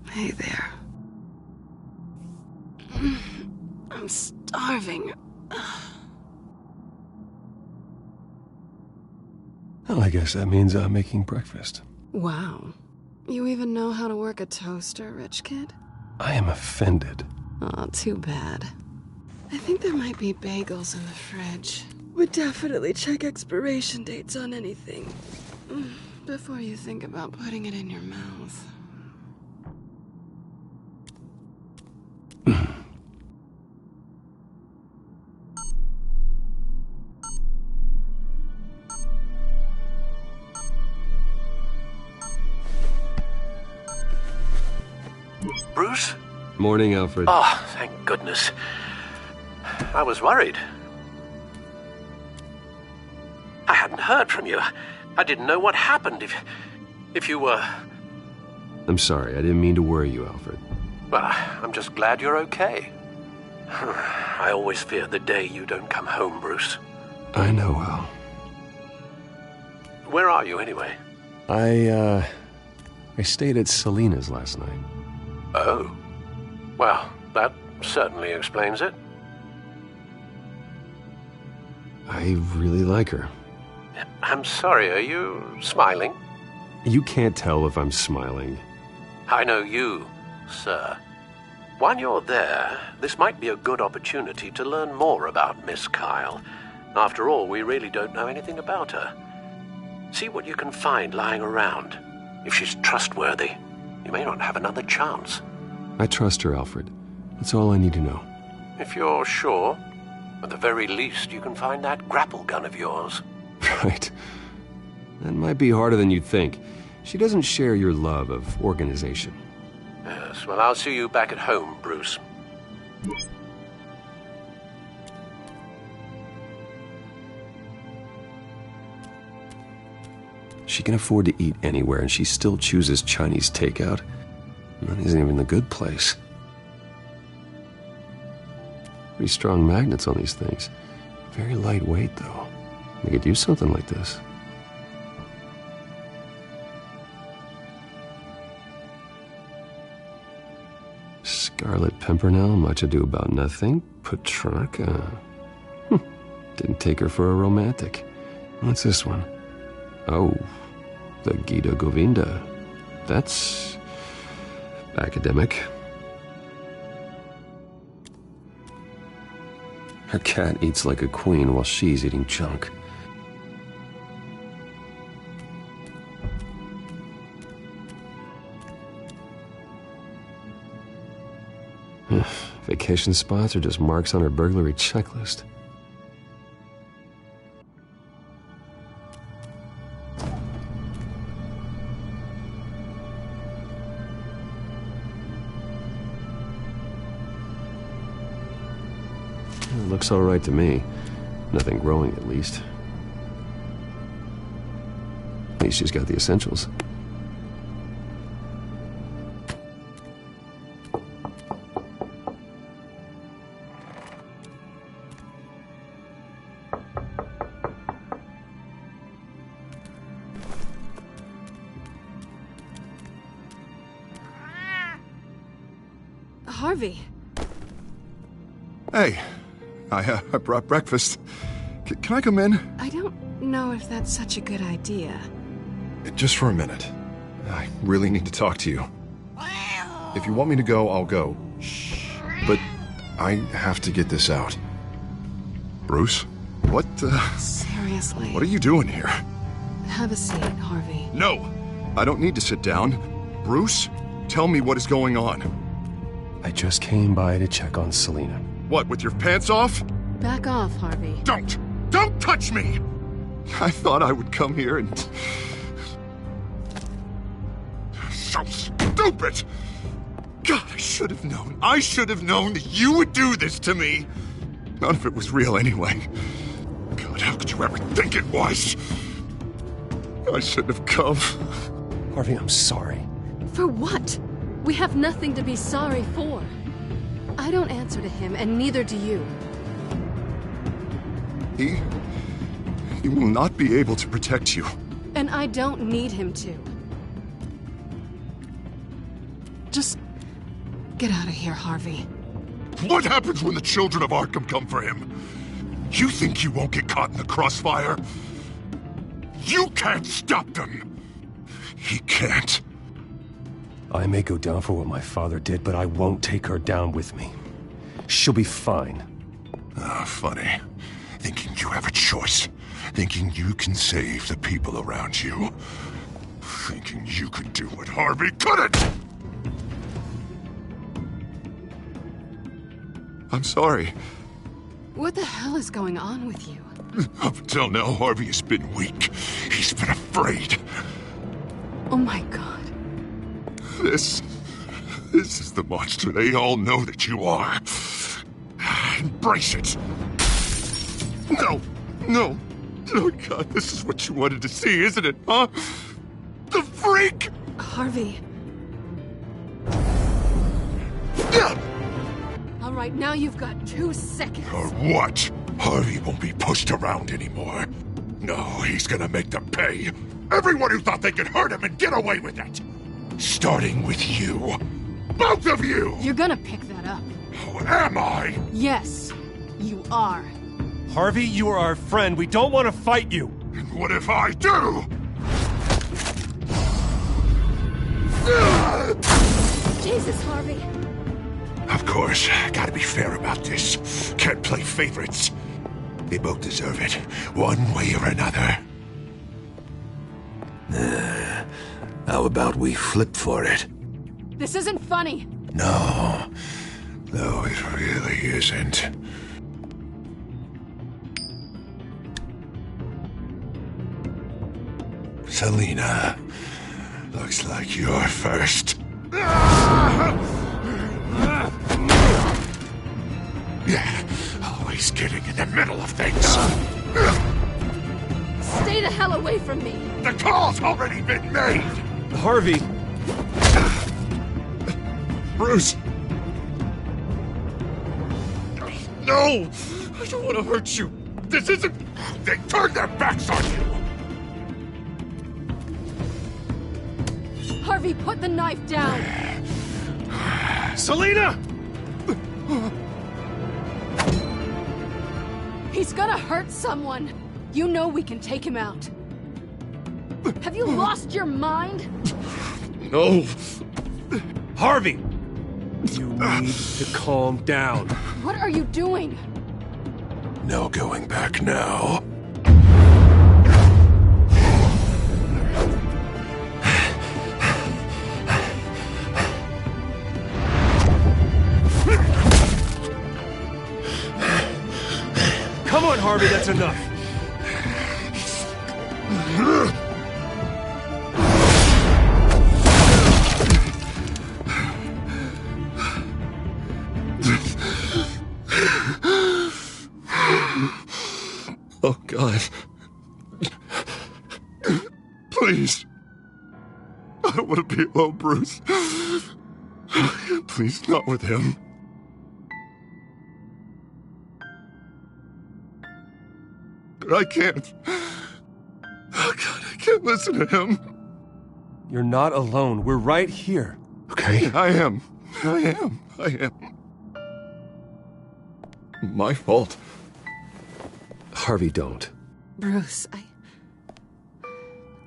Hey there. I'm starving. Well, I guess that means I'm making breakfast. Wow. You even know how to work a toaster, rich kid? I am offended. Aw, too bad. I think there might be bagels in the fridge. Would definitely check expiration dates on anything before you think about putting it in your mouth. Bruce? Morning, Alfred. Oh, thank goodness. I was worried. I hadn't heard from you. I didn't know what happened if you were... I'm sorry, I didn't mean to worry you, Alfred. Well, I'm just glad you're okay. I always fear the day you don't come home, Bruce. I know, Al. Where are you, anyway? I stayed at Selena's last night. Oh. Well, that certainly explains it. I really like her. I'm sorry, are you smiling? You can't tell if I'm smiling. I know you, sir. While you're there, this might be a good opportunity to learn more about Miss Kyle. After all, we really don't know anything about her. See what you can find lying around. If she's trustworthy, you may not have another chance. I trust her, Alfred. That's all I need to know. If you're sure, at the very least, you can find that grapple gun of yours. Right. That might be harder than you'd think. She doesn't share your love of organization. Yes, well, I'll see you back at home, Bruce. She can afford to eat anywhere, and she still chooses Chinese takeout. That isn't even the good place. Pretty strong magnets on these things. Very lightweight, though. They could use something like this. Scarlet Pimpernel, Much Ado About Nothing, Petrarca. Didn't take her for a romantic. What's this one? Oh, the Gita Govinda. That's academic. Her cat eats like a queen while she's eating junk. Vacation spots are just marks on her burglary checklist. Looks all right to me. Nothing growing, at least. At least she's got the essentials. Harvey. Hey. I brought breakfast. Can I come in? I don't know if that's such a good idea. Just for a minute. I really need to talk to you. If you want me to go, I'll go. But I have to get this out. Bruce? What, Seriously. What are you doing here? Have a seat, Harvey. No! I don't need to sit down. Bruce, tell me what is going on. I just came by to check on Selina. What, with your pants off? Back off, Harvey. Don't! Don't touch me! I thought I would come here and... So stupid! God, I should have known. I should have known that you would do this to me! None of it was real anyway. God, how could you ever think it was? I shouldn't have come. Harvey, I'm sorry. For what? We have nothing to be sorry for. I don't answer to him, and neither do you. He will not be able to protect you. And I don't need him to. Just get out of here, Harvey. What happens when the children of Arkham come for him? You think you won't get caught in the crossfire? You can't stop them! He can't. I may go down for what my father did, but I won't take her down with me. She'll be fine. Ah, funny. Thinking you have a choice. Thinking you can save the people around you. Thinking you could do what Harvey couldn't! I'm sorry. What the hell is going on with you? Up until now, Harvey has been weak. He's been afraid. Oh my God. This is the monster they all know that you are. Embrace it. No. Oh God, this is what you wanted to see, isn't it, huh? The freak! Harvey. All right, now you've got 2 seconds. Or what? Harvey won't be pushed around anymore. No, he's gonna make them pay. Everyone who thought they could hurt him and get away with it. Starting with you. Both of you! You're gonna pick that up. Oh, am I? Yes, you are. Harvey, you are our friend. We don't want to fight you. And what if I do? Jesus, Harvey. Of course, gotta be fair about this. Can't play favorites. They both deserve it, one way or another. How about we flip for it? This isn't funny. No, it really isn't. Selina, looks like you're first. Yeah, always getting in the middle of things. Stay the hell away from me! The call's already been made! Harvey! Bruce! No! I don't want to hurt you! This isn't... They turned their backs on you! Harvey, put the knife down! Selina! He's gonna hurt someone! You know we can take him out. Have you lost your mind? No! Harvey! You need to calm down. What are you doing? No going back now. Come on, Harvey, that's enough. Oh, God. Please. I don't want to be alone, Bruce. Please, not with him. But I can't. Oh, God, I can't listen to him. You're not alone. We're right here. Okay, I am. My fault. Harvey, don't. Bruce,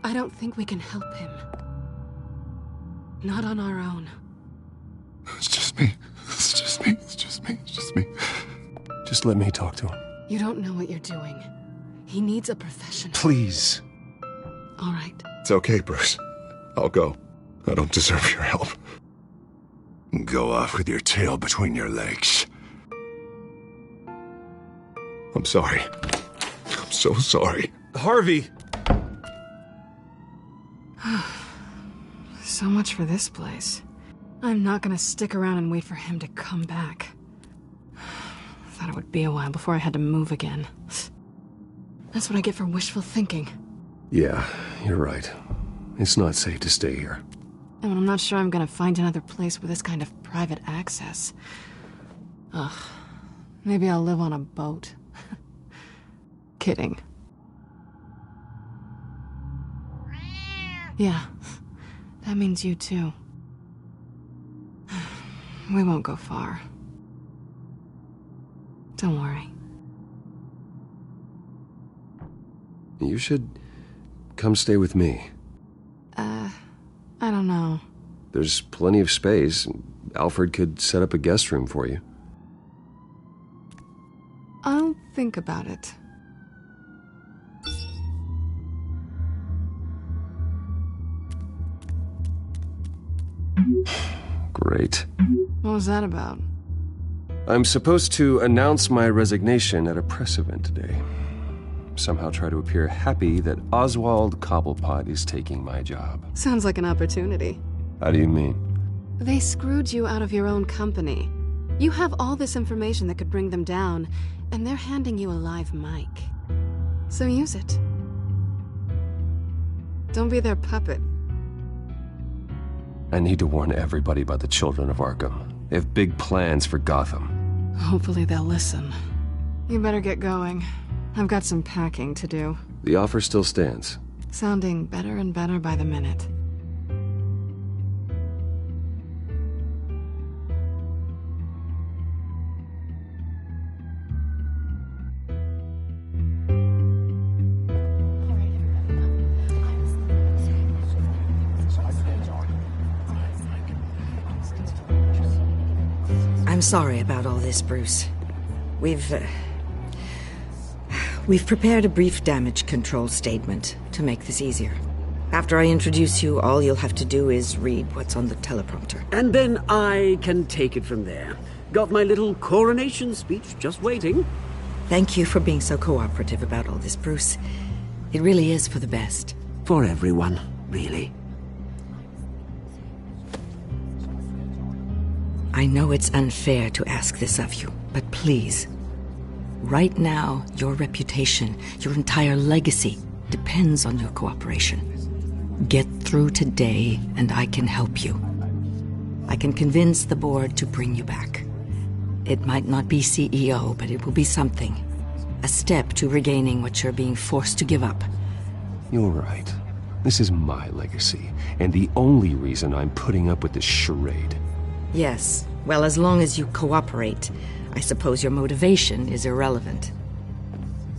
I don't think we can help him. Not on our own. It's just me. Just let me talk to him. You don't know what you're doing. He needs a professional. Please. All right. It's okay, Bruce. I'll go. I don't deserve your help. Go off with your tail between your legs. I'm sorry. I'm so sorry. Harvey! So much for this place. I'm not gonna stick around and wait for him to come back. Thought it would be a while before I had to move again. That's what I get for wishful thinking. Yeah, you're right. It's not safe to stay here. And I'm not sure I'm gonna find another place with this kind of private access. Ugh. Maybe I'll live on a boat. Kidding. Yeah. That means you too. We won't go far. Don't worry. You should come stay with me. I don't know. There's plenty of space. Alfred could set up a guest room for you. I'll think about it. Great. What was that about? I'm supposed to announce my resignation at a press event today. Somehow try to appear happy that Oswald Cobblepot is taking my job. Sounds like an opportunity. How do you mean? They screwed you out of your own company. You have all this information that could bring them down, and they're handing you a live mic. So use it. Don't be their puppet. I need to warn everybody about the Children of Arkham. They have big plans for Gotham. Hopefully they'll listen. You better get going. I've got some packing to do. The offer still stands. Sounding better and better by the minute. I'm sorry about all this, Bruce. We've prepared a brief damage control statement to make this easier. After I introduce you, all you'll have to do is read what's on the teleprompter. And then I can take it from there. Got my little coronation speech just waiting. Thank you for being so cooperative about all this, Bruce. It really is for the best. For everyone, really. I know it's unfair to ask this of you, but please. Right now, your reputation, your entire legacy, depends on your cooperation. Get through today, and I can help you. I can convince the board to bring you back. It might not be CEO, but it will be something. A step to regaining what you're being forced to give up. You're right. This is my legacy, and the only reason I'm putting up with this charade. Yes. Well, as long as you cooperate, I suppose your motivation is irrelevant.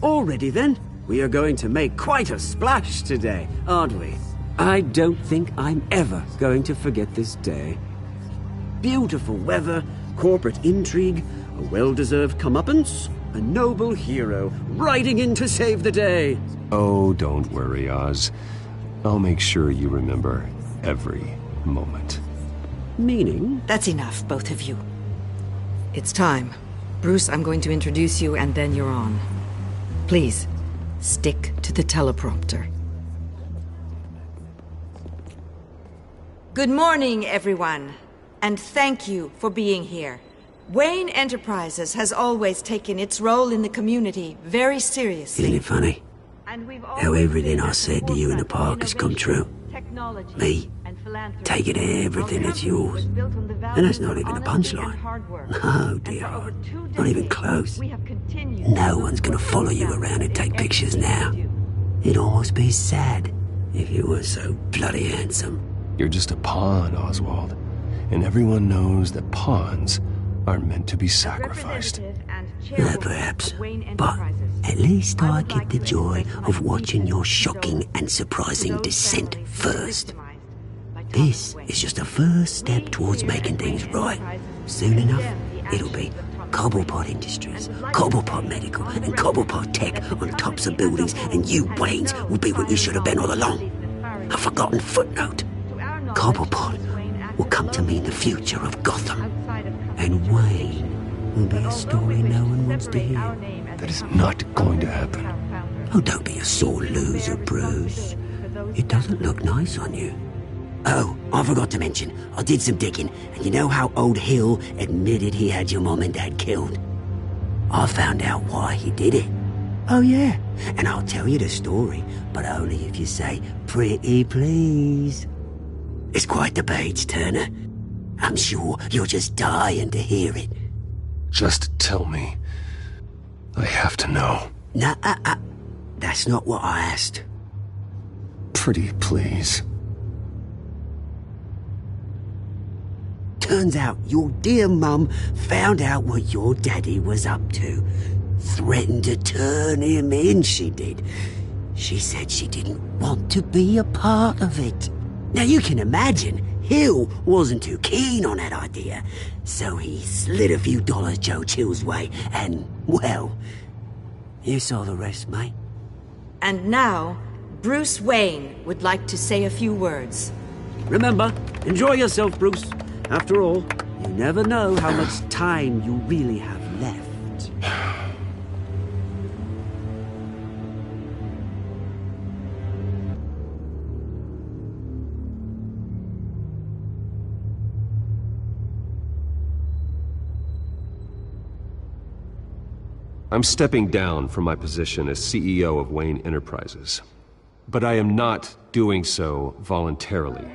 Already then? We are going to make quite a splash today, aren't we? I don't think I'm ever going to forget this day. Beautiful weather, corporate intrigue, a well-deserved comeuppance, a noble hero riding in to save the day. Oh, don't worry, Oz. I'll make sure you remember every moment. Meaning? That's enough, both of you. It's time. Bruce, I'm going to introduce you, and then you're on. Please, stick to the teleprompter. Good morning, everyone, and thank you for being here. Wayne Enterprises has always taken its role in the community very seriously. Isn't it funny? How everything I said to you in the park has come true. Me, taking everything that's yours. And that's not even a punchline. No, dear heart. Not even close. No one's gonna follow you around and take pictures now. It'd almost be sad if you were so bloody handsome. You're just a pawn, Oswald. And everyone knows that pawns are meant to be sacrificed. Perhaps. But at least I get the joy of watching your shocking and surprising descent first. This is just a first step towards making things right. Soon enough, it'll be Cobblepot Industries, Cobblepot Medical, and Cobblepot Tech on tops of buildings, and you, Waynes, will be what you should have been all along. A forgotten footnote. Cobblepot will come to mean the future of Gotham. And Wayne will be a story no one wants to hear. That is not going to happen. Oh, don't be a sore loser, Bruce. It doesn't look nice on you. Oh, I forgot to mention, I did some digging, and you know how old Hill admitted he had your mom and dad killed? I found out why he did it. Oh yeah, and I'll tell you the story, but only if you say, pretty please. It's quite the page, Turner. I'm sure you're just dying to hear it. Just tell me. I have to know. Nah, that's not what I asked. Pretty please. Turns out your dear mum found out what your daddy was up to. Threatened to turn him in, she did. She said she didn't want to be a part of it. Now you can imagine, Hill wasn't too keen on that idea. So he slid a few dollars Joe Chill's way, and, well, you saw the rest, mate. And now, Bruce Wayne would like to say a few words. Remember, enjoy yourself, Bruce. After all, you never know how much time you really have left. I'm stepping down from my position as CEO of Wayne Enterprises. But I am not doing so voluntarily.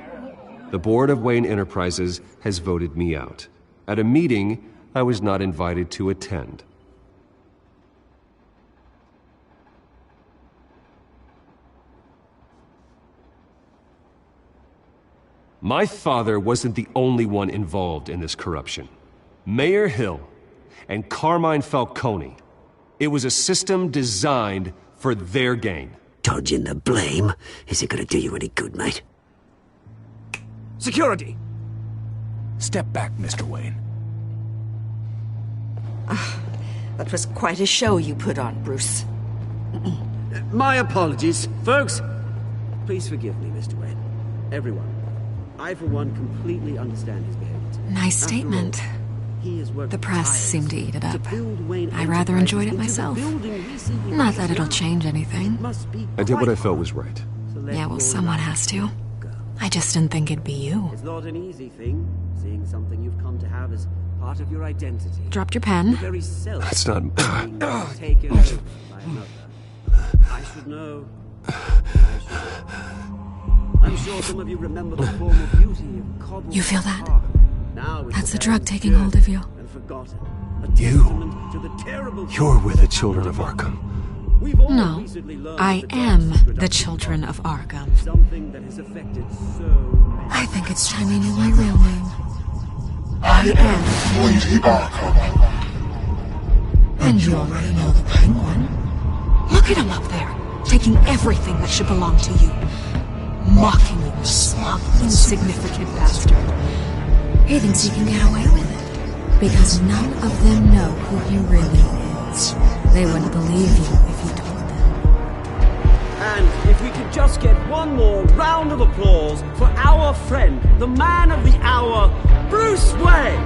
The board of Wayne Enterprises has voted me out, at a meeting I was not invited to attend. My father wasn't the only one involved in this corruption. Mayor Hill and Carmine Falcone. It was a system designed for their gain. Dodging the blame isn't gonna do you any good, mate. Security! Step back, Mr. Wayne. That was quite a show you put on, Bruce. My apologies, folks. Please forgive me, Mr. Wayne. Everyone. I, for one, completely understand his behavior. Nice statement. The press seemed to eat it up. I rather enjoyed it myself. Not that it'll change anything. I did what I felt was right. Yeah, well, someone has to. I just didn't think it'd be you. It's not an easy thing, seeing something you've come to have as part of your identity. Dropped your pen. That's not... Taken over by another. I should know. I'm sure some of you remember the former beauty of Cobble. You feel that? Now That's the drug taking hold of you. and forgotten. You're with the children of Arkham. No, I am the children of Arkham. Something that has affected so I think it's time you knew my real name. I am Lady Arkham. And you already know the Penguin. Look at him up there, taking everything that should belong to you. Mocking you, smug, insignificant bastard. He thinks he can get away with it. Because none of them know who he really is. They wouldn't believe you if you told them. And if we could just get one more round of applause for our friend, the man of the hour, Bruce Wayne!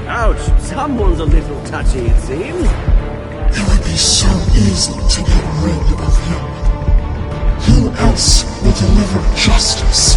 Ouch, someone's a little touchy, it seems. It would be so easy to get rid of him. Who else will deliver justice?